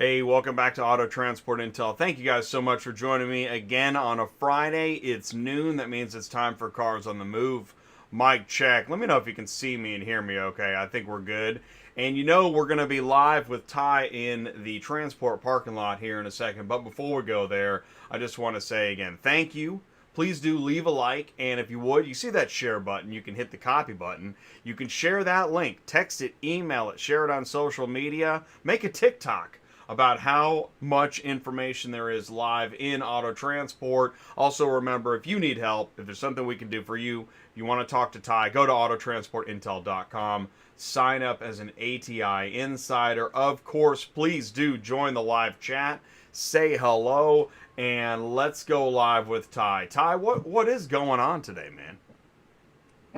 Hey, welcome back to Auto Transport Intel. Thank you guys so much for joining me again on a Friday. It's noon. That means it's time for Cars on the Move. Mic check. Let me know if you can see me and hear me okay. I think we're good. And you know we're going to be live with Ty in the transport parking lot here in a second. But before we go there, I just want to say again, thank you. Please do leave a like, and if you would, you see that share button, you can hit the copy button. You can share that link, text it, email it, share it on social media, make a TikTok about how much information there is live in auto transport. Also, remember, if you need help, if there's something we can do for you, if you want to talk to Ty, go to autotransportintel.com, sign up as an ATI insider. Of course, please do join the live chat, say hello, and let's go live with Ty. Ty, what is going on today, man?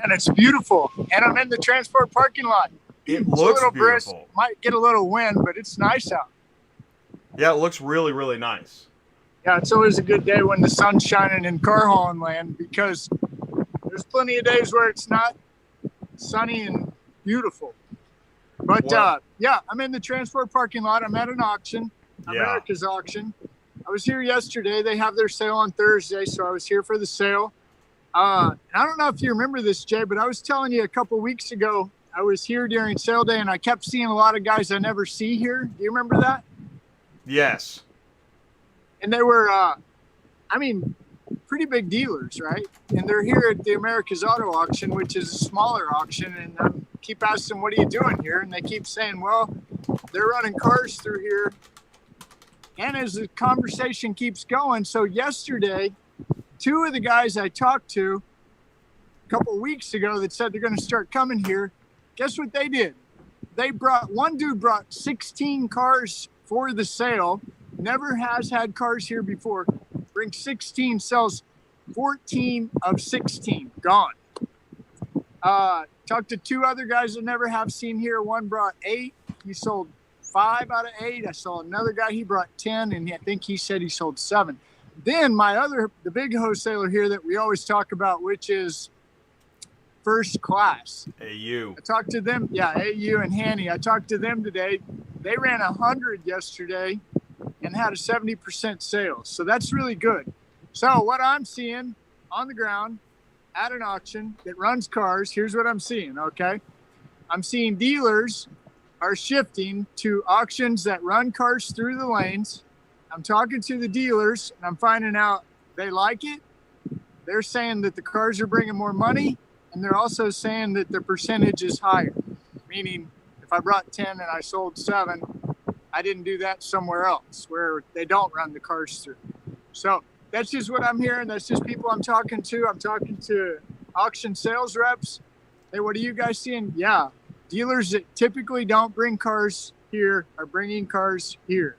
And it's beautiful, and I'm in the transport parking lot. It looks beautiful. Brisk. Might get a little wind, but it's nice out. Yeah, it looks really, really nice. Yeah, it's always a good day when the sun's shining in car hauling land, because there's plenty of days where it's not sunny and beautiful. But yeah, I'm in the transport parking lot. I'm at an auction, America's auction. I was here yesterday. They have their sale on Thursday, so I was here for the sale. I don't know if you remember this, Jay, but I was telling you a couple weeks ago, I was here during sale day, and I kept seeing a lot of guys I never see here. Do you remember that? Yes. And they were, pretty big dealers, right? And they're here at the America's Auto Auction, which is a smaller auction. And I keep asking, what are you doing here? And they keep saying, well, they're running cars through here. And as the conversation keeps going, so yesterday, two of the guys I talked to a couple of weeks ago that said they're going to start coming here, guess what they did? One dude brought 16 cars for the sale, never has had cars here before, brings 16, sells 14 of 16, gone. Talked to two other guys that never have seen here. One brought 8, he sold 5 out of 8. I saw another guy, he brought 10, and I think he said he sold 7. Then the big wholesaler here that we always talk about, which is First Class. AU. I talked to them. Yeah, AU and Hanny. I talked to them today. They ran 100 yesterday and had a 70% sales. So that's really good. So what I'm seeing on the ground at an auction that runs cars, here's what I'm seeing, okay? I'm seeing dealers are shifting to auctions that run cars through the lanes. I'm talking to the dealers, and I'm finding out they like it. They're saying that the cars are bringing more money, and they're also saying that the percentage is higher, meaning if I brought 10 and I sold 7, I didn't do that somewhere else where they don't run the cars through. So that's just what I'm hearing. That's just people I'm talking to. I'm talking to auction sales reps. Hey, what are you guys seeing? Yeah, dealers that typically don't bring cars here are bringing cars here.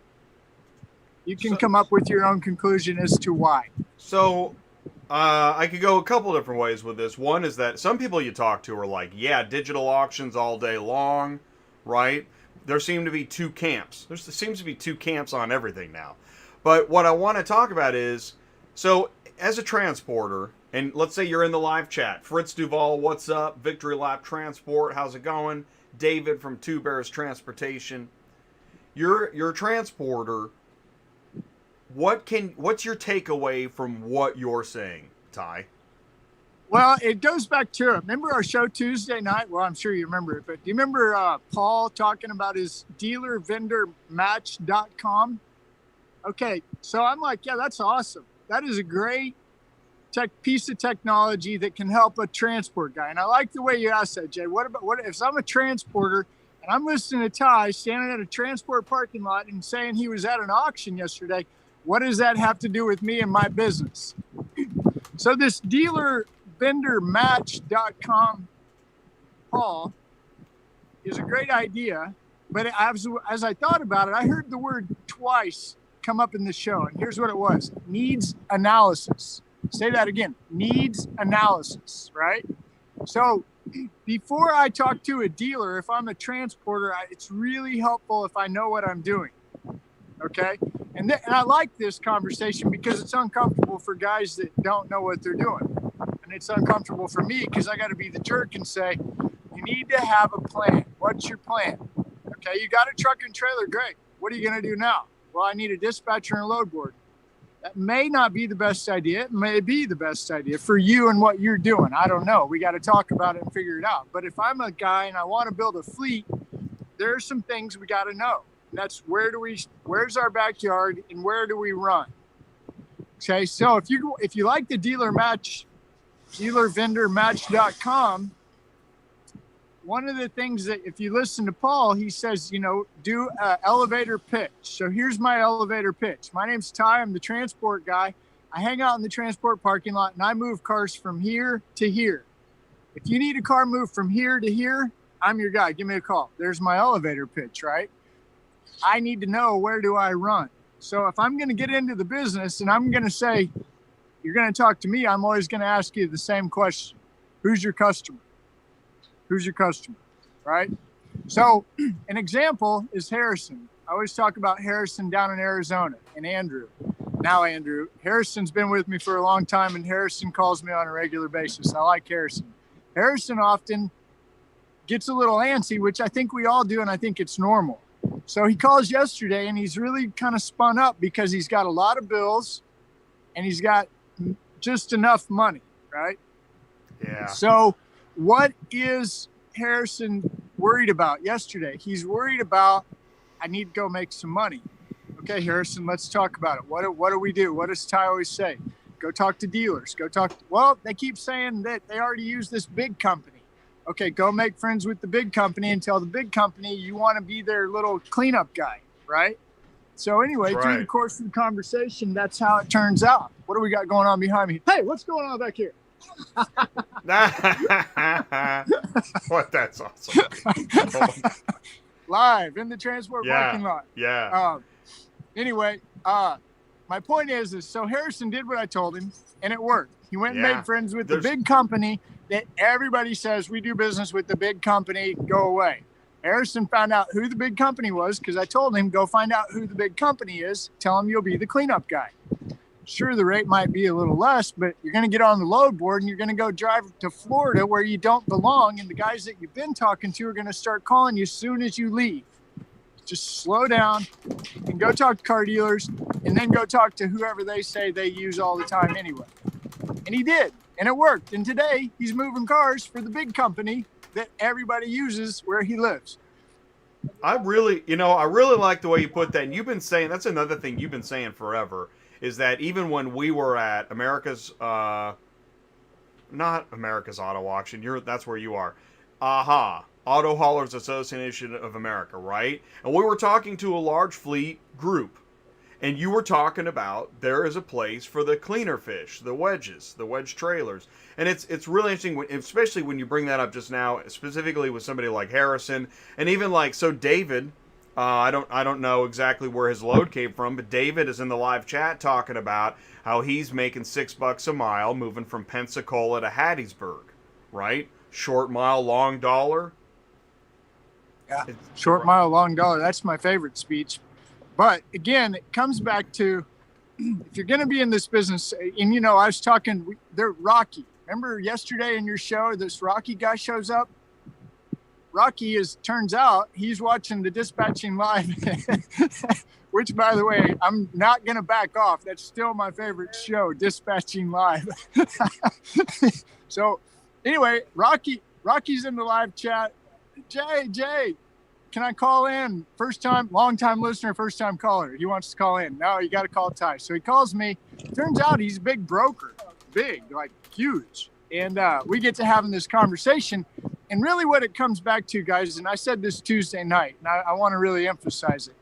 You can come up with your own conclusion as to why. So I could go a couple different ways with this. One is that some people you talk to are like, yeah, digital auctions all day long, right? There seem to be two camps. There seems to be two camps on everything now. But what I want to talk about is, so as a transporter, and let's say you're in the live chat, Fritz Duval, what's up? Victory Lap Transport, how's it going? David from Two Bears Transportation. You're a transporter. What's your takeaway from what you're saying, Ty? Well, it goes back to, remember our show Tuesday night? Well, I'm sure you remember it, but do you remember Paul talking about his dealervendormatch.com? Okay, so I'm like, yeah, that's awesome. That is a great piece of technology that can help a transport guy. And I like the way you asked that, Jay. What if I'm a transporter and I'm listening to Ty standing at a transport parking lot and saying he was at an auction yesterday? What does that have to do with me and my business? So this dealervendormatch.com, Paul, is a great idea. But as I thought about it, I heard the word twice come up in the show. And here's what it was: needs analysis. Say that again: needs analysis, right? So before I talk to a dealer, if I'm a transporter, it's really helpful if I know what I'm doing. Okay. And I like this conversation because it's uncomfortable for guys that don't know what they're doing. And it's uncomfortable for me because I got to be the jerk and say, you need to have a plan. What's your plan? Okay. You got a truck and trailer. Great. What are you going to do now? Well, I need a dispatcher and a load board. That may not be the best idea. It may be the best idea for you and what you're doing. I don't know. We got to talk about it and figure it out. But if I'm a guy and I want to build a fleet, there are some things we got to know. And that's where's our backyard and where do we run? Okay, so if you like the dealer match, dealervendormatch.com, one of the things that if you listen to Paul, he says, do an elevator pitch. So here's my elevator pitch. My name's Ty. I'm the transport guy. I hang out in the transport parking lot and I move cars from here to here. If you need a car moved from here to here, I'm your guy. Give me a call. There's my elevator pitch, right? I need to know, where do I run? So if I'm going to get into the business and I'm going to say, you're going to talk to me, I'm always going to ask you the same question. Who's your customer? Who's your customer, right? So an example is Harrison. I always talk about Harrison down in Arizona and Andrew. Now, Andrew, Harrison's been with me for a long time and Harrison calls me on a regular basis. I like Harrison. Harrison often gets a little antsy, which I think we all do, and I think it's normal. So he calls yesterday and he's really kind of spun up because he's got a lot of bills and he's got just enough money, right? Yeah. So what is Harrison worried about yesterday? He's worried about, I need to go make some money. Okay, Harrison, let's talk about it. What do we do? What does Ty always say? Go talk to dealers. Well, they keep saying that they already use this big company. Okay, go make friends with the big company and tell the big company you want to be their little cleanup guy, right? So anyway, through the course of the conversation, that's how it turns out. What do we got going on behind me? Hey, what's going on back here? What? That's awesome. Live in the transport parking lot. Yeah. Anyway, my point is so Harrison did what I told him and it worked. He went and made friends with the big company that everybody says, we do business with the big company, go away. Harrison found out who the big company was because I told him, go find out who the big company is. Tell him you'll be the cleanup guy. Sure, the rate might be a little less, but you're going to get on the load board and you're going to go drive to Florida where you don't belong. And the guys that you've been talking to are going to start calling you as soon as you leave. Just slow down and go talk to car dealers and then go talk to whoever they say they use all the time anyway. And he did, and it worked. And today he's moving cars for the big company that everybody uses where he lives. I really like the way you put that. And you've been saying, that's another thing you've been saying forever, is that even when we were at America's, not America's Auto Auction, that's where you are. AHA, Auto Haulers Association of America, right? And we were talking to a large fleet group. And you were talking about there is a place for the cleaner fish, the wedges, the wedge trailers. And it's really interesting, especially when you bring that up just now, specifically with somebody like Harrison. And even so David, I don't know exactly where his load came from, but David is in the live chat talking about how he's making $6 a mile moving from Pensacola to Hattiesburg, right? Short mile, long dollar. Yeah, short mile, long dollar. That's my favorite speech. But again, it comes back to, if you're going to be in this business, and I was talking, they're Rocky. Remember yesterday in your show, this Rocky guy shows up? Rocky turns out he's watching the Dispatching Live, which, by the way, I'm not going to back off. That's still my favorite show, Dispatching Live. So anyway, Rocky's in the live chat. Jay, can I call in? First time, long time listener, first time caller. He wants to call in. No, you got to call Ty. So he calls me. Turns out he's a big broker, like huge. And we get to having this conversation. And really what it comes back to, guys, and I said this Tuesday night, and I want to really emphasize it.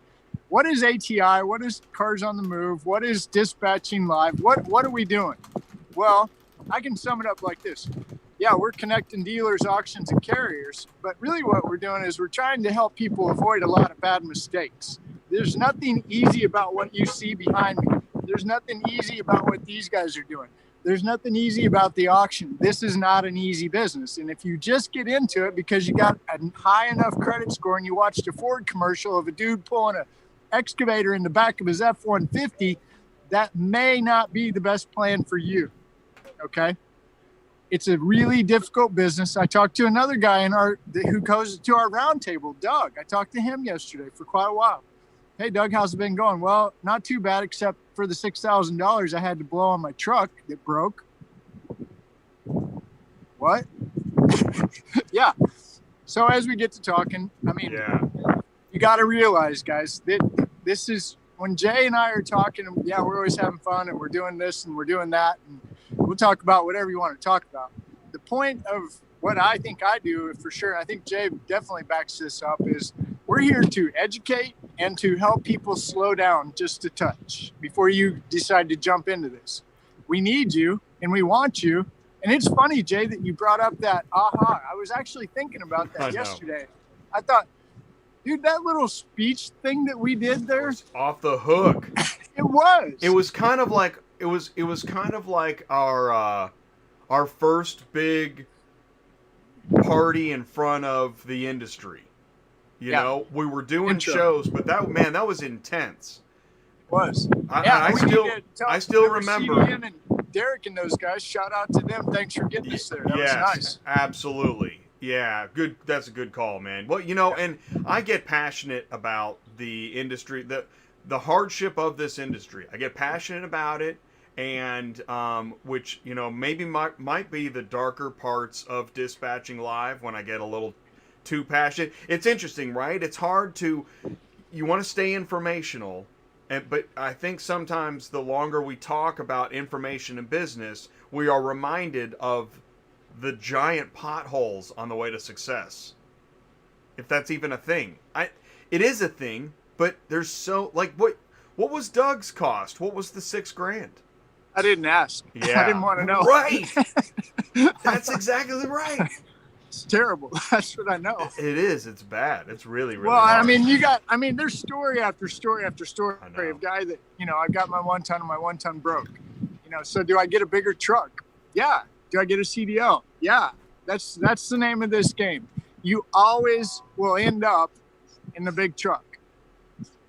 What is ATI? What is Cars on the Move? What is Dispatching Live? What are we doing? Well, I can sum it up like this. Yeah, we're connecting dealers, auctions, and carriers. But really what we're doing is we're trying to help people avoid a lot of bad mistakes. There's nothing easy about what you see behind me. There's nothing easy about what these guys are doing. There's nothing easy about the auction. This is not an easy business. And if you just get into it because you got a high enough credit score and you watched a Ford commercial of a dude pulling an excavator in the back of his F-150, that may not be the best plan for you, okay? It's a really difficult business. I talked to another guy who goes to our roundtable, Doug. I talked to him yesterday for quite a while. Hey, Doug, how's it been going? Well, not too bad, except for the $6,000 I had to blow on my truck that broke. What? Yeah. So as we get to talking, I mean, Yeah. you got to realize, guys, that this is when Jay and I are talking. Yeah, we're always having fun, and we're doing this and we're doing that, and we'll talk about whatever you want to talk about. The point of what I think I do, for sure, and I think Jay definitely backs this up, is we're here to educate and to help people slow down just a touch before you decide to jump into this. We need you and we want you. And it's funny, Jay, that you brought up that aha. I was actually thinking about that yesterday. I thought, dude, that little speech thing that we did there, Off the hook. it was. It was kind of like our first big party in front of the industry. You know, we were doing shows, but that was intense. It was. I still remember. CDM and Derek and those guys. Shout out to them. Thanks for getting us there. That was nice. Absolutely. Yeah, good. That's a good call, man. Well, and I get passionate about the industry, the hardship of this industry. I get passionate about it, and which maybe might be the darker parts of dispatching live when I get a little too passionate. It's interesting, right? It's hard you want to stay informational, but I think sometimes the longer we talk about information and business, we are reminded of the giant potholes on the way to success. If that's even a thing. It is a thing, but there's what was Doug's cost? What was the $6,000? I didn't ask. Yeah. I didn't want to know. Right. That's exactly right. It's terrible. That's what I know. It is. It's bad. It's really, really well, hard. There's story after story after story of guy that, I got my 1 ton and my 1 ton broke. So do I get a bigger truck? Yeah. Do I get a CDL? Yeah. That's the name of this game. You always will end up in the big truck.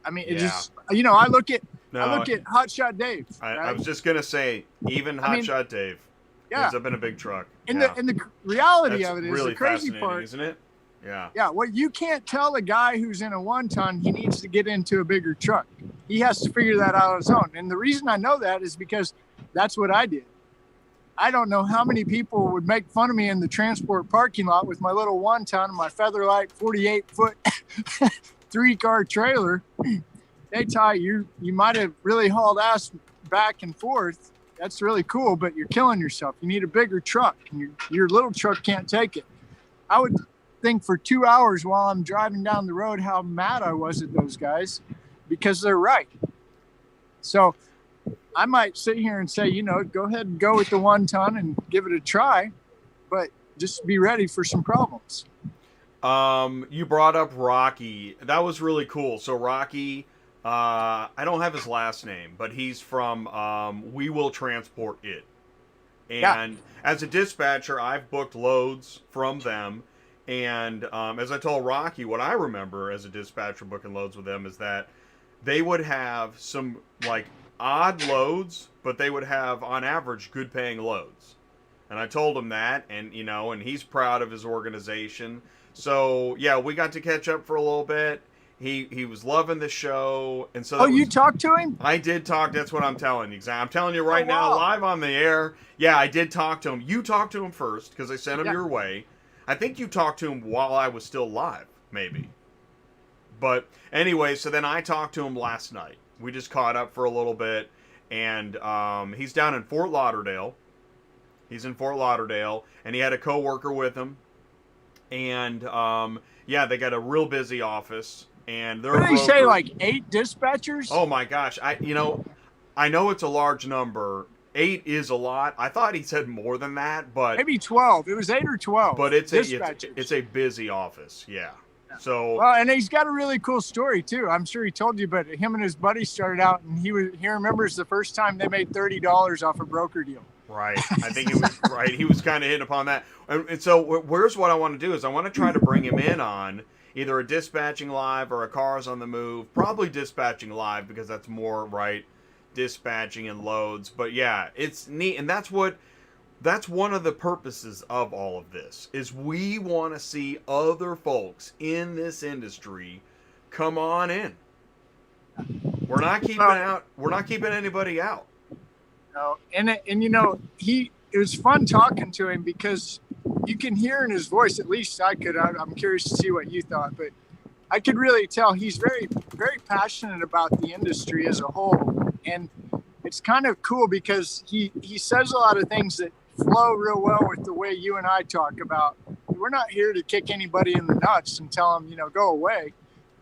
I mean, it just, I look at Hotshot Dave. Right? I was just going to say, even Hotshot Dave ends up in a big truck. And the reality of it is really the crazy part, isn't it? Yeah. Yeah. Well, you can't tell a guy who's in a 1 ton he needs to get into a bigger truck. He has to figure that out on his own. And the reason I know that is because that's what I did. I don't know how many people would make fun of me in the transport parking lot with my little 1 ton and my Featherlight 48-foot 3-car trailer. Hey, Ty, you might have really hauled ass back and forth. That's really cool, but you're killing yourself. You need a bigger truck, and your little truck can't take it. I would think for 2 hours while I'm driving down the road how mad I was at those guys because they're right. So I might sit here and say, go ahead and go with the 1 ton and give it a try, but just be ready for some problems. You brought up Rocky. That was really cool. So Rocky, I don't have his last name, but he's from We Will Transport It. And as a dispatcher, I've booked loads from them. And as I told Rocky, what I remember as a dispatcher booking loads with them is that they would have some odd loads, but they would have on average good paying loads. And I told him that, and and he's proud of his organization. So yeah, we got to catch up for a little bit. He was loving the show, and so. You talked to him? I did talk. That's what I'm telling you. I'm telling you right now, live on the air. Yeah, I did talk to him. You talked to him first because I sent him your way. I think you talked to him while I was still live, maybe. But anyway, so then I talked to him last night. We just caught up for a little bit, and he's down in Fort Lauderdale. He's in Fort Lauderdale, and he had a coworker with him, and they got a real busy office. And they're did he say 8 dispatchers? Oh my gosh! I know it's a large number. 8 is a lot. I thought he said more than that, but maybe 12. It was 8 or 12. But it's a busy office. Yeah. So and he's got a really cool story too. I'm sure he told you, but him and his buddy started out, and he remembers the first time they made $30 off a broker deal. Right. I think it was right. He was kind of hitting upon that. And so where's what I want to do is I want to try to bring him in on either a dispatching live or a cars on the move. Probably dispatching live because that's more right. Dispatching and loads. But yeah, it's neat, and that's one of the purposes of all of this is we want to see other folks in this industry come on in. We're not keeping Well, out. We're not keeping anybody out. no, and you know, it was fun talking to him because you can hear in his voice. At least I could. I'm curious to see what you thought, but I could really tell he's very passionate about the industry as a whole, and it's kind of cool because he says a lot of things that flow real well with the way you and I talk about. We're not here to kick anybody in the nuts and tell them, go away.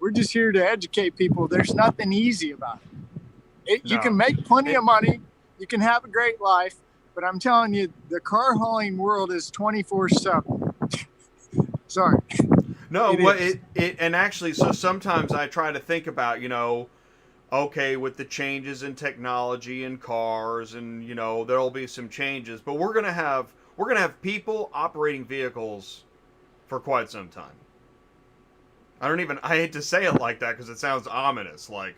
We're just here to educate people. There's nothing easy about it. You can No. make plenty It, of money. You can have a great life. But I'm telling you, the car hauling world is 24/7. Sorry. no. It What is. it and actually, so sometimes I try to think about, okay, with the changes in technology in cars, and there'll be some changes, but we're gonna have people operating vehicles for quite some time. I hate to say it like that because it sounds ominous, like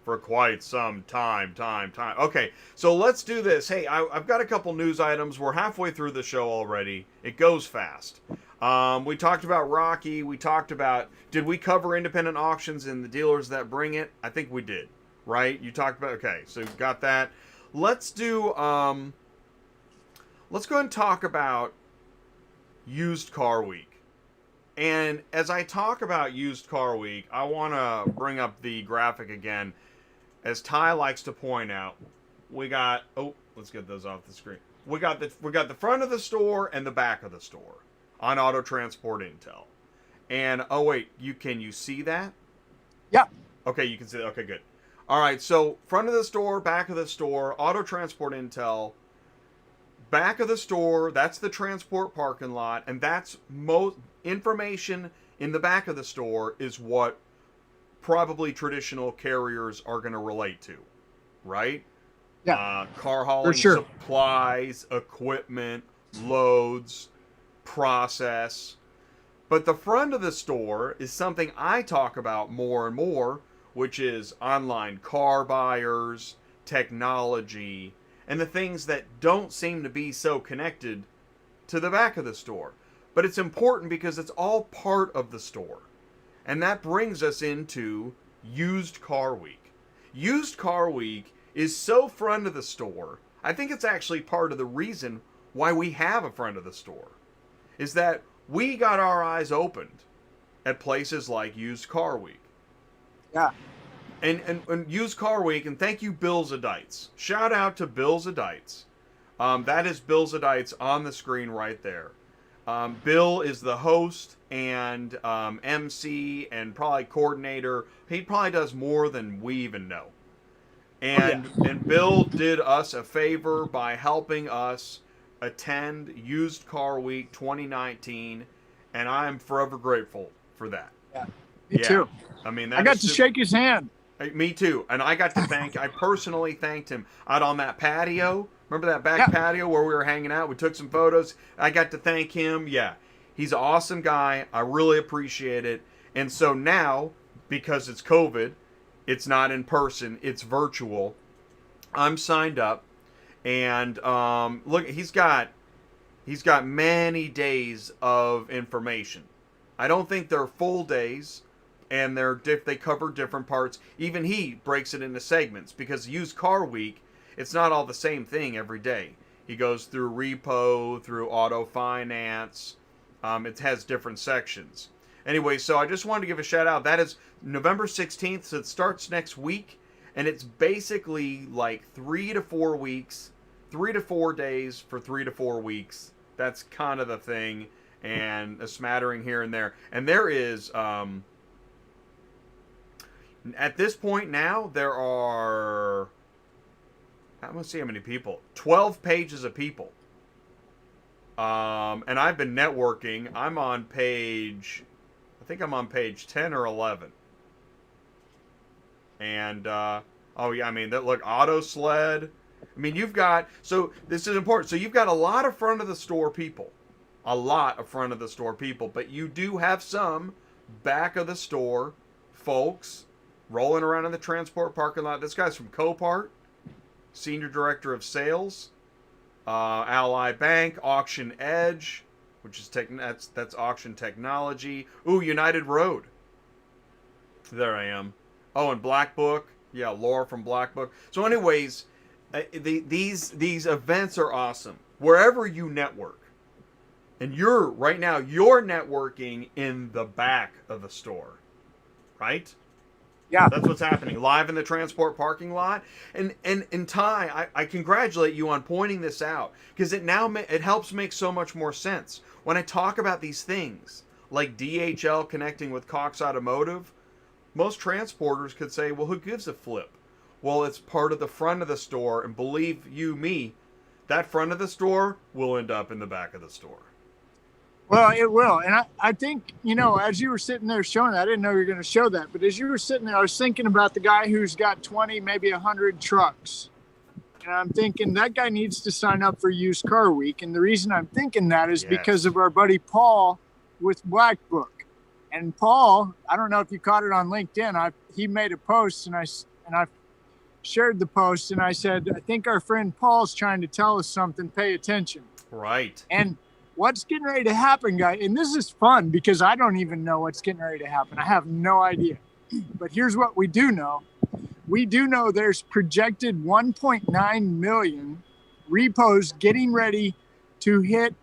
for quite some time. Okay, so let's do this. Hey, I've got a couple news items. We're halfway through the show already. It goes fast. We talked about Rocky. We talked about, did we cover independent auctions and the dealers that bring it? I think we did, right? You talked about, okay, so you've got that. Let's do, let's go ahead and talk about used car week. And as I talk about used car week, I want to bring up the graphic again. As Ty likes to point out, we got, let's get those off the screen. We got the front of the store and the back of the store on Auto Transport Intel. And wait, can you see that? Yeah. Okay, you can see that. Okay, good. All right, so front of the store, back of the store, Auto Transport Intel. Back of the store, that's the transport parking lot, and that's most information in the back of the store is what probably traditional carriers are going to relate to, right? Yeah. Car For hauling sure. supplies, equipment, loads, process. But the front of the store is something I talk about more and more, which is online car buyers, technology, and the things that don't seem to be so connected to the back of the store. But it's important because it's all part of the store. And that brings us into Used Car Week. Used Car Week is so front of the store. I think it's actually part of the reason why we have a front of the store. Is that we got our eyes opened at places like Used Car Week. Yeah. And Used Car Week, and thank you, Bill Zadeits. Shout out to Bill Zadeits. That is Bill Zadeits on the screen right there. Bill is the host and MC and probably coordinator. He probably does more than we even know. And Bill did us a favor by helping us attend Used Car Week 2019, and I am forever grateful for that. Yeah. Me too. I mean, I got to shake his hand. Me too. And I personally thanked him out on that patio. Remember that back patio where we were hanging out? We took some photos. I got to thank him. Yeah. He's an awesome guy. I really appreciate it. And so now, because it's COVID, it's not in person, it's virtual. I'm signed up. And look, he's got many days of information. I don't think they're full days, and they cover different parts. Even he breaks it into segments because Used Car Week, it's not all the same thing every day. He goes through repo, through auto finance. It has different sections. Anyway, so I just wanted to give a shout out. That is November 16th, so it starts next week, and it's basically like 3 to 4 weeks, 3 to 4 days for 3 to 4 weeks. That's kind of the thing, and a smattering here and there. And there is, at this point now, there are, I want to see how many people, 12 pages of people. And I've been networking. I think I'm on page 10 or 11. And, oh yeah, I mean, look, Auto Sled. I mean, so this is important. So you've got a lot of front of the store people. But you do have some back of the store folks rolling around in the transport parking lot. This guy's from Copart, Senior Director of Sales. Ally Bank, Auction Edge, which is that's auction technology. Ooh, United Road. There I am. Oh, and Black Book. Yeah, Laura from Black Book. So, anyways, these events are awesome. Wherever you network, and you're networking in the back of the store, right? Yeah. That's what's happening live in the transport parking lot. And Ty, I congratulate you on pointing this out, because it helps make so much more sense when I talk about these things like DHL connecting with Cox Automotive. Most transporters could say, well, who gives a flip? Well, it's part of the front of the store, and believe you me, that front of the store will end up in the back of the store. Well, it will. And I think, as you were sitting there showing that, I didn't know you were going to show that, but as you were sitting there, I was thinking about the guy who's got 20, maybe 100 trucks. And I'm thinking that guy needs to sign up for Used Car Week. And the reason I'm thinking that is because of our buddy Paul with Black Book. And Paul, I don't know if you caught it on LinkedIn. He made a post, and I shared the post, and I said, I think our friend Paul's trying to tell us something. Pay attention. Right. And what's getting ready to happen, guys, and this is fun because I don't even know what's getting ready to happen. I have no idea. But here's what we do know. We do know there's projected 1.9 million repos getting ready to hit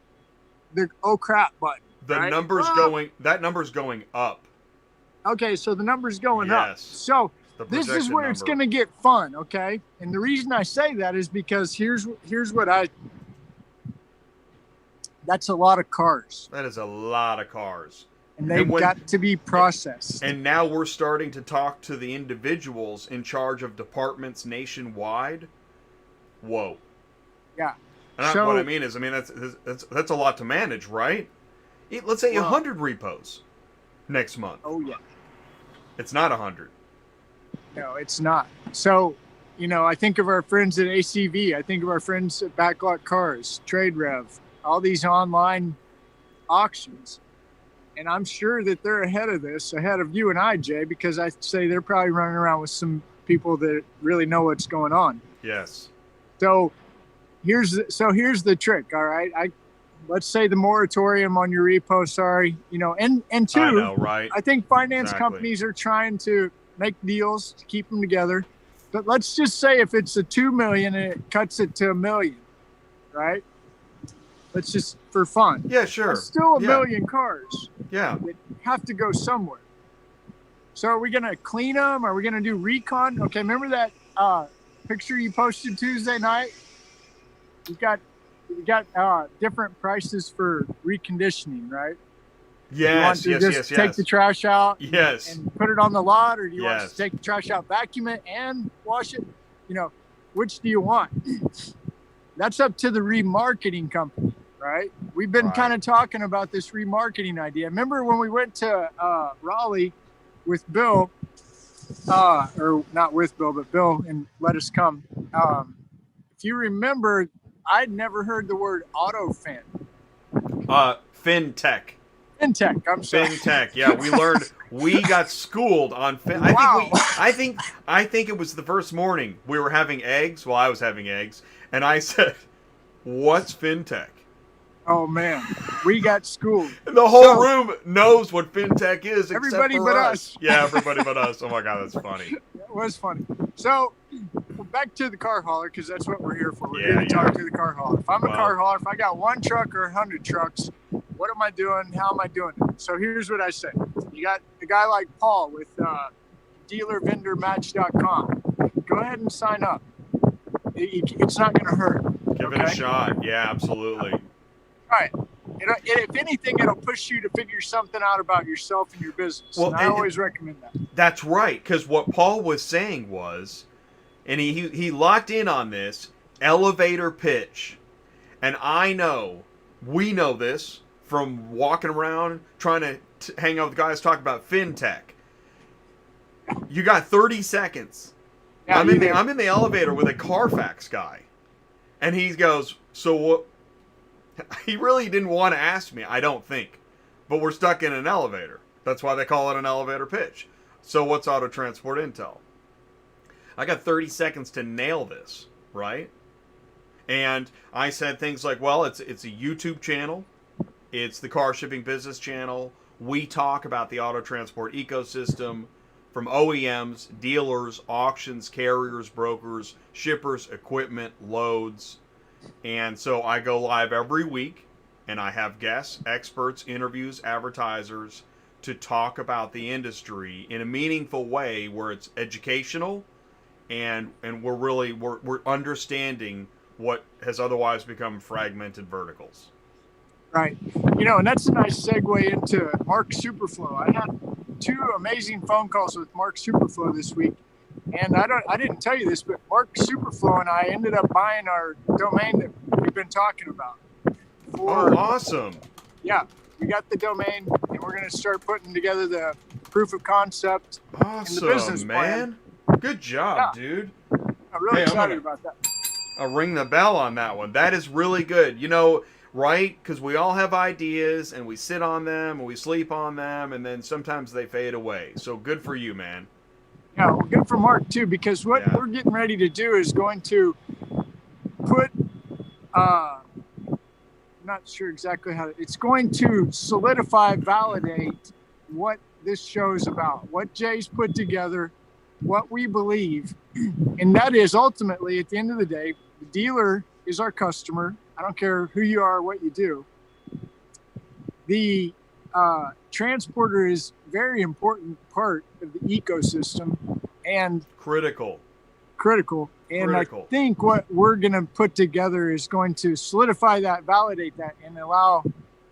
the oh crap button. That number's going up. Okay, so the number's going up. So this is where it's going to get fun, okay? And the reason I say that is because here's what that's a lot of cars. That is a lot of cars. And they've got to be processed. And now we're starting to talk to the individuals in charge of departments nationwide. Whoa. Yeah. And what I mean is, that's a lot to manage, right? Let's say 100 repos next month. Oh, yeah. It's not 100. No, it's not. So, I think of our friends at ACV. I think of our friends at Backlot Cars, Trade Rev, all these online auctions. And I'm sure that they're ahead of you and I, Jay, because I say they're probably running around with some people that really know what's going on. Yes. So here's the trick, all right? Let's say the moratorium on your repo, and two, I know, right? I think finance companies are trying to make deals to keep them together. But let's just say if it's a 2 million and it cuts it to $1 million, right? Let's just for fun. Yeah, sure. It's still a million cars. Yeah. That have to go somewhere. So are we going to clean them? Are we going to do recon? Okay, remember that picture you posted Tuesday night? We got different prices for reconditioning, right? Yes, yes. Take the trash out and put it on the lot, or do you want to take the trash out, vacuum it, and wash it? Which do you want? That's up to the remarketing company, right? We've been kind of talking about this remarketing idea. Remember when we went to Raleigh with Bill, or not with Bill, but Bill, and let us come. If you remember, I'd never heard the word autofin. FinTech. FinTech, I'm sorry. FinTech, yeah. We got schooled on fin. I think it was the first morning we were having eggs. Well, I was having eggs. And I said, what's FinTech? Oh, man. We got schooled. And the whole room knows what FinTech is, everybody except for but us. Yeah, everybody but us. Oh, my God, that's funny. It was funny. So, back to the car hauler, because that's what we're here for. We're here to talk to the car hauler. If I'm a car hauler, if I got one truck or 100 trucks, what am I doing? How am I doing it? So, here's what I say. You got a guy like Paul with dealervendormatch.com. Go ahead and sign up. It's not going to hurt. Give it a shot. Yeah, absolutely. All right. If anything, it'll push you to figure something out about yourself and your business. Well, and I always recommend that. That's right, because what Paul was saying was, and he locked in on this, elevator pitch. And we know this from walking around, trying to hang out with guys talking about FinTech. You got 30 seconds. Yeah, I'm in the elevator with a Carfax guy, and he goes, so what? He really didn't want to ask me, I don't think, but we're stuck in an elevator. That's why they call it an elevator pitch. So what's auto transport intel? I got 30 seconds to nail this, right? And I said things like, well, it's a YouTube channel, it's the car shipping business channel. We talk about the auto transport ecosystem. from OEMs, dealers, auctions, carriers, brokers, shippers, equipment, loads. And so I go live every week, and I have guests, experts, interviews, advertisers to talk about the industry in a meaningful way where it's educational, and we're understanding what has otherwise become fragmented verticals. Right. And that's a nice segue into Mark Superflow. I had 2 amazing phone calls with Mark Superflow this week. And I didn't tell you this, but Mark Superflow and I ended up buying our domain that we've been talking about. Oh, awesome. Yeah, we got the domain, and we're going to start putting together the proof of concept and the business plan. Good job, dude. I'm really excited about that. I'll ring the bell on that one. That is really good. Right? Because we all have ideas, and we sit on them, and we sleep on them, and then sometimes they fade away. So good for you, man. Yeah, well, good for Mark, too, because what we're getting ready to do is going to put, not sure exactly how, it's going to solidify, validate what this show is about, what Jay's put together, what we believe. And that is ultimately, at the end of the day, the dealer is our customer. I don't care who you are, what you do. The transporter is a very important part of the ecosystem and critical. And I think what we're going to put together is going to solidify that, validate that, and allow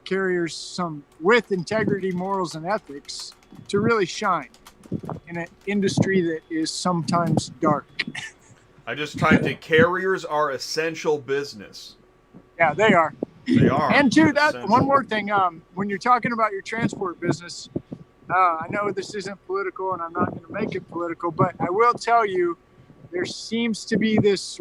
carriers some with integrity, morals, and ethics to really shine in an industry that is sometimes dark. I just typed in carriers are essential business. Yeah, they are. They are. And too, that one more thing. When you're talking about your transport business, I know this isn't political, and I'm not going to make it political, but I will tell you, there seems to be this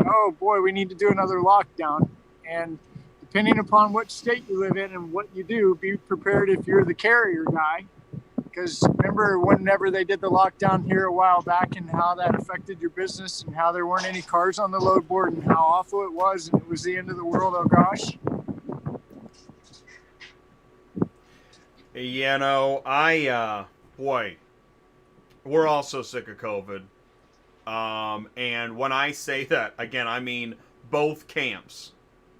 oh boy, we need to do another lockdown. And depending upon what state you live in and what you do, be prepared if you're the carrier guy. Because remember whenever they did the lockdown here a while back and how that affected your business and how there weren't any cars on the load board and how awful it was and it was the end of the world, oh gosh. Boy, we're all so sick of COVID. And when I say that, again, I mean both camps,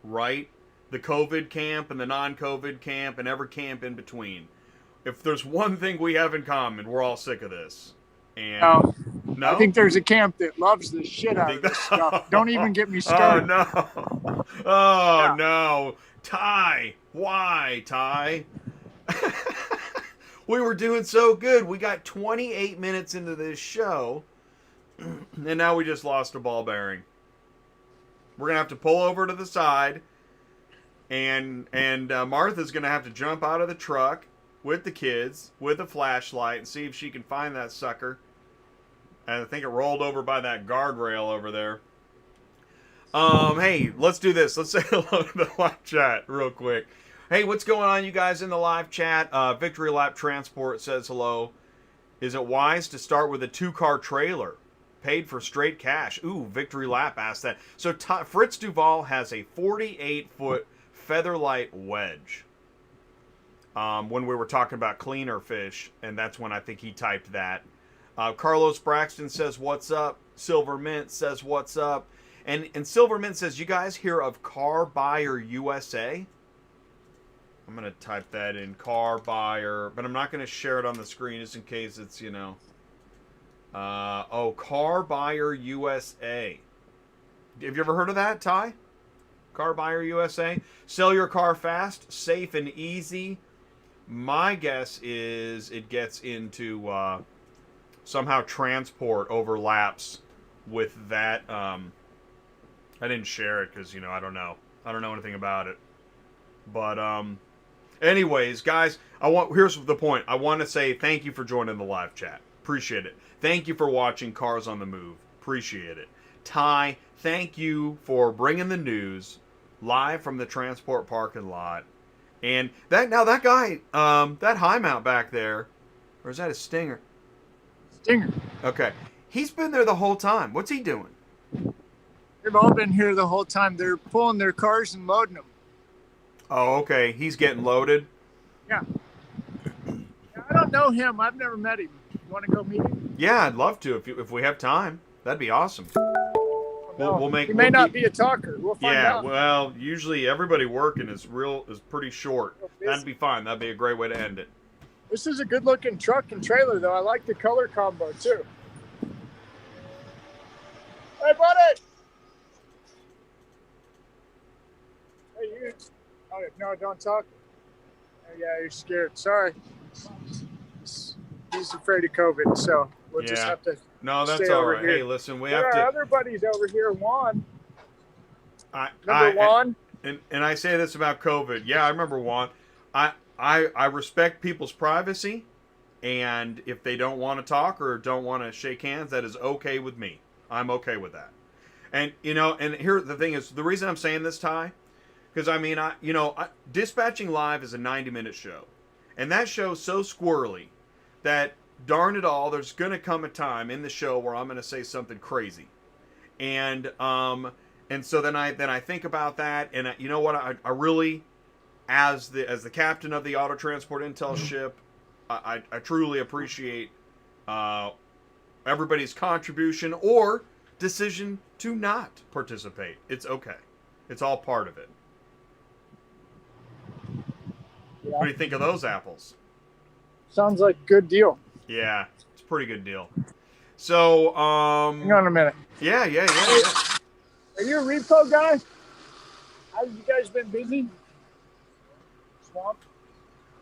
right? The COVID camp and the non-COVID camp and every camp in between. If there's one thing we have in common, we're all sick of this. And no? I think there's a camp that loves the shit out of this stuff. Don't even get me started. Oh, no. Ty. Why, Ty? We were doing so good. We got 28 minutes into this show, and now we just lost a ball bearing. We're going to have to pull over to the side, and Martha's going to have to jump out of the truck with the kids, with a flashlight, and see if she can find that sucker. And I think it rolled over by that guardrail over there. Hey, let's do this. Let's say hello to the live chat real quick. Hey, what's going on, you guys, in the live chat? Victory Lap Transport says hello. Is it wise to start with a 2-car trailer? Paid for straight cash. Ooh, Victory Lap asked that. So Fritz Duval has a 48-foot Featherlight wedge. When we were talking about cleaner fish, and that's when I think he typed that. Carlos Braxton says, what's up? Silver Mint says, what's up? And Silver Mint says, you guys hear of Car Buyer USA? I'm going to type that in, Car Buyer, but I'm not going to share it on the screen just in case it's, Car Buyer USA. Have you ever heard of that, Ty? Car Buyer USA? Sell your car fast, safe, and easy. My guess is it gets into somehow transport overlaps with that. I didn't share it because, I don't know. I don't know anything about it. But anyways, guys, here's the point. I want to say thank you for joining the live chat. Appreciate it. Thank you for watching Cars on the Move. Appreciate it. Ty, thank you for bringing the news live from the transport parking lot. And that guy, that high mount back there, or is that a Stinger? Stinger. Okay. He's been there the whole time. What's he doing? They've all been here the whole time. They're pulling their cars and loading them. Oh, okay. He's getting loaded? Yeah. I don't know him. I've never met him. want to go meet him? Yeah, I'd love to if we have time. That'd be awesome. No, We'll make. he may not be a talker. We'll find Yeah, out. well, usually everybody working is pretty short. Real busy. That'd be fine. That'd be a great way to end it. This is a good looking truck and trailer, though. I like the color combo too. Hey, buddy. Hey, you. Oh, no, don't talk. Oh, yeah, you're scared. Sorry. He's afraid of COVID, so we'll just Yeah. have to. No, that's Stay all over right. here. Hey, listen, we There have are to. other buddies over here. Juan. I, Number one. And I say this about COVID. Yeah, I remember Juan. I respect people's privacy, and if they don't want to talk or don't want to shake hands, that is okay with me. I'm okay with that. And and here the thing is, the reason I'm saying this, Ty, because I mean, Dispatching Live is a 90-minute show, and that show's so squirrely that darn it all, there's gonna come a time in the show where I'm gonna say something crazy, and so then I think about that, and you know what, I really, as the captain of the Auto Transport Intel ship, I truly appreciate everybody's contribution or decision to not participate. It's okay. It's all part of it. Yeah. What do you think of those apples? Sounds like a good deal. Yeah, it's a pretty good deal. So, Hang on a minute. yeah. Are you a repo guy? Have you guys been busy? Swamp?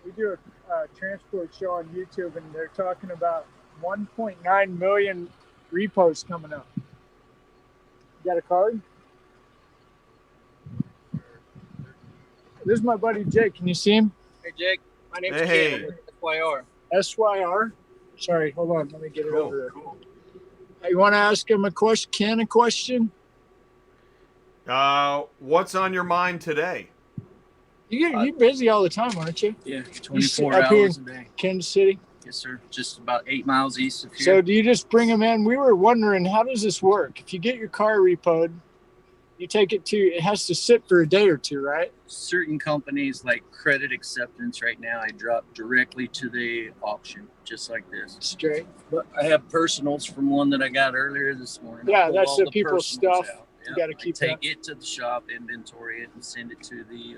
We do a transport show on YouTube, and they're talking about 1.9 million repos coming up. You got a card? This is my buddy Jake. Can you see him? Hey Jake, my name's Hey. Ken. SYR. SYR. Sorry, hold on. Let me get it over there. Cool. You want to ask him a question? Ken, a question? What's on your mind today? You're busy all the time, aren't you? Yeah, You 24 up here hours a day. Kansas City. Yes, sir. Just about 8 miles east of here. So do you just bring them in? We were wondering, how does this work? If you get your car repoed, you take it it has to sit for a day or two, right? Certain companies like Credit Acceptance right now, I drop directly to the auction, just like this. Straight. But I have personals from one that I got earlier this morning. I Yeah, pulled that's all the people's personals stuff. out. You Yep. gotta keep I take that. it to the shop, inventory it, and send it to the.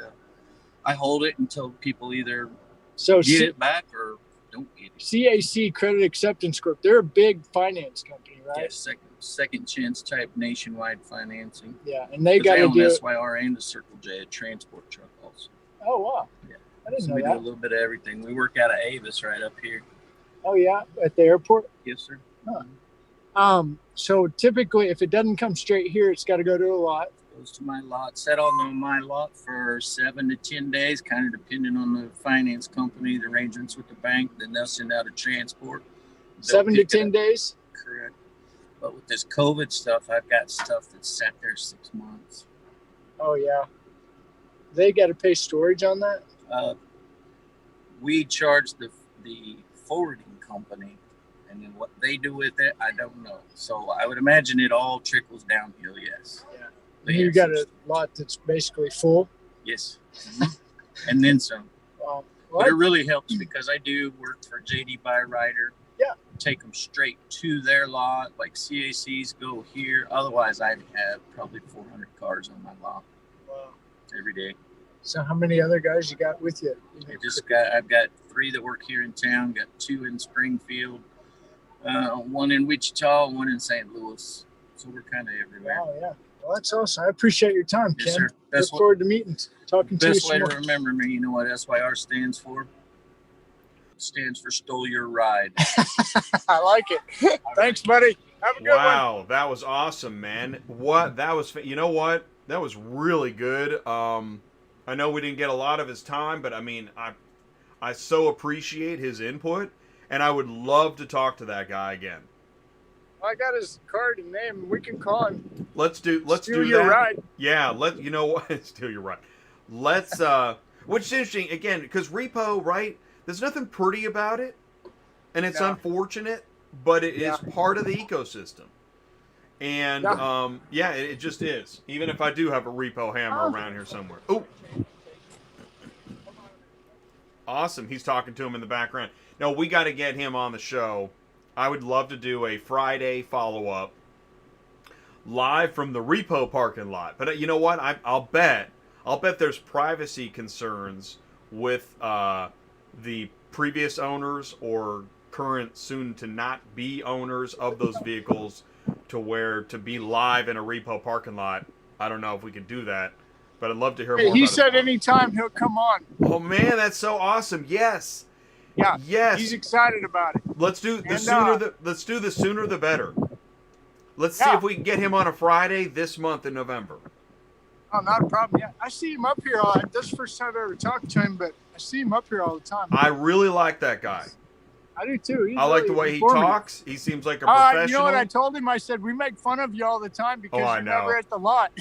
I hold it until people either So get it back or don't get it. CAC, Credit Acceptance Group, they're a big finance company, right? Yeah, second chance type nationwide financing. Yeah, and they 'Cause got to own do it. SYR and the Circle J, a transport truck also. Oh, wow. Yeah. I didn't So know we do a that. little bit of everything. We work out of Avis right up here. Oh, yeah, at the airport. Yes, sir. So typically, if it doesn't come straight here, it's got to go to a lot. Goes to my lot. Set on my lot for 7 to 10 days, kind of depending on the finance company, the arrangements with the bank. Then they'll send out a transport. They'll 7 to pick it 10 up. days. Correct. But with this COVID stuff, I've got stuff that's sat there 6 months. Oh, yeah. They got to pay storage on that. We charge the forwarding company, and then what they do with it, I don't know. So I would imagine it all trickles downhill. Yes. Yeah. They You have got some a stuff. lot that's basically full. Yes. And then some. Well, But it really helps because I do work for JD Byrider. Yeah. Take them straight to their lot. Like CACs go here. Otherwise, I'd have probably 400 cars on my lot wow. every day. So how many other guys you got with you? I've got 3 that work here in town. Got 2 in Springfield, 1 in Wichita, 1 in St. Louis. So we're kind of everywhere. Wow, yeah. Well, that's awesome. I appreciate your time, Yes, Ken. sir. That's Look forward to meeting, talking to you Best way some to more. remember me, you know what SYR stands for? It stands for Stole Your Ride. I like it. Thanks, buddy. Have a good one. Wow, that was awesome, man. You know what? That was really good. I know we didn't get a lot of his time, but I mean, I so appreciate his input, and I would love to talk to that guy again. I got his card and name. We can call him. Let's do Steal your that. ride. Yeah, you know what? Steal your ride. Let's which is interesting again because repo, right? There's nothing pretty about it, and it's No. unfortunate, but it is Yeah. part of the ecosystem. And Yeah. it just is. Even if I do have a repo hammer around here somewhere. Oh, awesome! He's talking to him in the background. No, we got to get him on the show. I would love to do a Friday follow-up live from the repo parking lot. But you know what? I'll bet there's privacy concerns with the previous owners or current soon to not be owners of those vehicles to be live in a repo parking lot. I don't know if we could do that, but I'd love to hear more. He said anytime he'll come on. Oh man, that's so awesome! Yes, yeah, yes, he's excited about it. Let's do the sooner the better. Let's see if we can get him on a Friday this month in November. Oh, not a problem. Yeah, I see him up here. This is the first time I've ever talked to him, but I see him up here all the time. I really like that guy. I do too. I like the way he talks. He seems like a professional. You know what I told him? I said, we make fun of you all the time because you're never at the lot.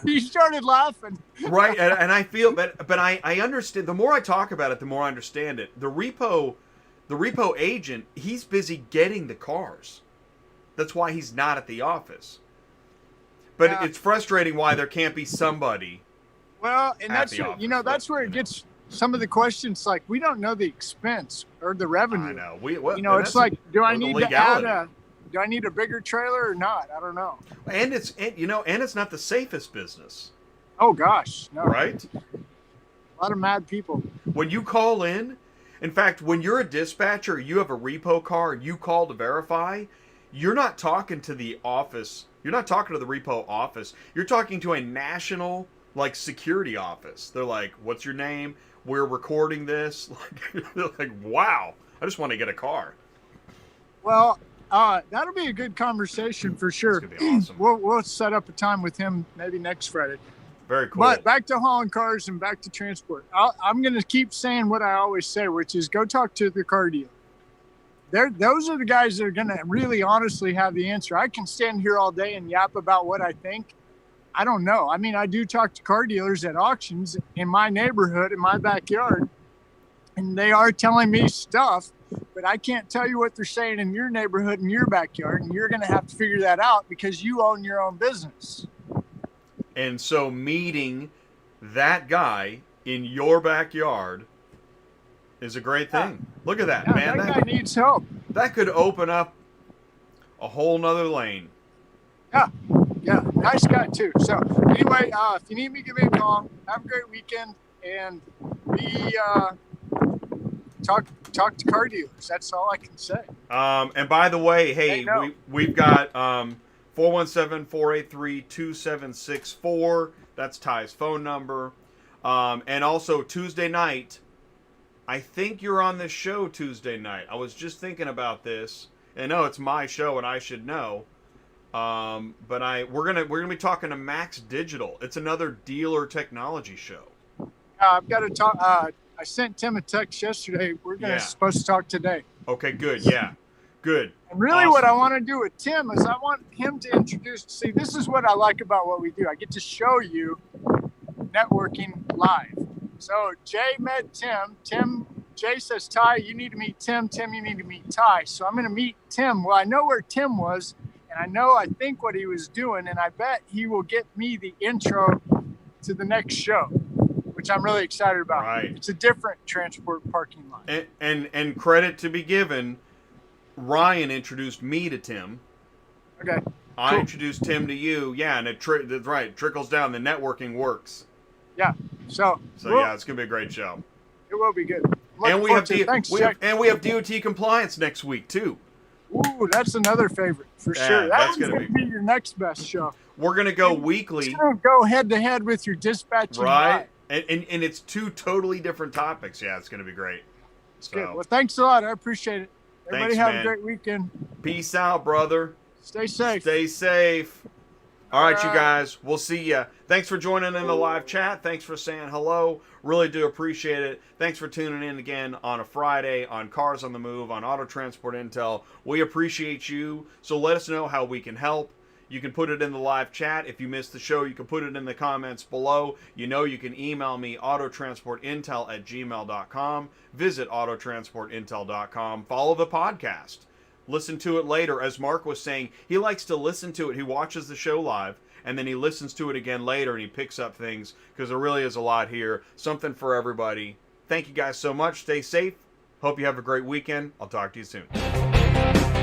He started laughing. Right, and I feel, but I understand. The more I talk about it, the more I understand it. The repo agent, he's busy getting the cars. That's why he's not at the office. But it's frustrating why there can't be somebody. Well, and that's where it gets some of the questions. Like, we don't know the expense or the revenue. I know. It's like, do I need to add do I need a bigger trailer or not? I don't know. And it's not the safest business. Oh gosh, no. Right? A lot of mad people. When you call in fact, when you're a dispatcher, you have a repo car, and you call to verify, you're not talking to the office. You're not talking to the repo office. You're talking to a national, security office. They're like, what's your name? We're recording this. They're like, wow, I just want to get a car. Well, that'll be a good conversation for sure. It's gonna be awesome. We'll set up a time with him maybe next Friday. Very cool. But back to hauling cars and back to transport. I'm going to keep saying what I always say, which is go talk to the car dealer. Those are the guys that are going to really honestly have the answer. I can stand here all day and yap about what I think. I don't know. I mean, I do talk to car dealers at auctions in my neighborhood, in my backyard, and they are telling me stuff, but I can't tell you what they're saying in your neighborhood, in your backyard, and you're going to have to figure that out because you own your own business. And so meeting that guy in your backyard is a great thing. Look at that, man. That guy needs help. That could open up a whole nother lane. Yeah, nice guy too. So anyway, if you need me, give me a call. Have a great weekend, and talk to car dealers. That's all I can say. And by the way, hey, we've got 417-483-2764. That's Ty's phone number. And also Tuesday night, I think you're on this show Tuesday night. I was just thinking about this. And no, it's my show and I should know. But we're gonna be talking to Max Digital. It's another dealer technology show. I've got to talk. I sent Tim a text yesterday. We're supposed to talk today. Okay, good. Yeah, good. And really, what I want to do with Tim is I want him to introduce. See, this is what I like about what we do. I get to show you networking live. So Jay met Tim. Jay says, Ty, you need to meet Tim. Tim, you need to meet Ty. So I'm going to meet Tim. Well, I know where Tim was, and I think what he was doing, and I bet he will get me the intro to the next show, which I'm really excited about. Right. It's a different transport parking lot. And credit to be given, Ryan introduced me to Tim. Okay. I introduced Tim to you. Yeah, and that's right. Trickles down. The networking works. Yeah. So yeah, it's gonna be a great show. It will be good. And we have DOT compliance next week too. Ooh, that's another favorite for sure. That's gonna be your next best show. We're gonna go weekly. Go head to head with your dispatching. Right. And it's two totally different topics. Yeah, it's gonna be great. Good. Well, thanks a lot. I appreciate it. Everybody have a great weekend. Peace out, brother. Stay safe. Stay safe. All right, you guys. We'll see ya. Thanks for joining in the live chat. Thanks for saying hello. Really do appreciate it. Thanks for tuning in again on a Friday on Cars on the Move on Auto Transport Intel. We appreciate you. So let us know how we can help. You can put it in the live chat. If you missed the show, you can put it in the comments below. You know you can email me, autotransportintel@gmail.com. Visit autotransportintel.com. Follow the podcast. Listen to it later. As Mark was saying, he likes to listen to it. He watches the show live, and then he listens to it again later, and he picks up things, because there really is a lot here. Something for everybody. Thank you guys so much. Stay safe. Hope you have a great weekend. I'll talk to you soon. Bye.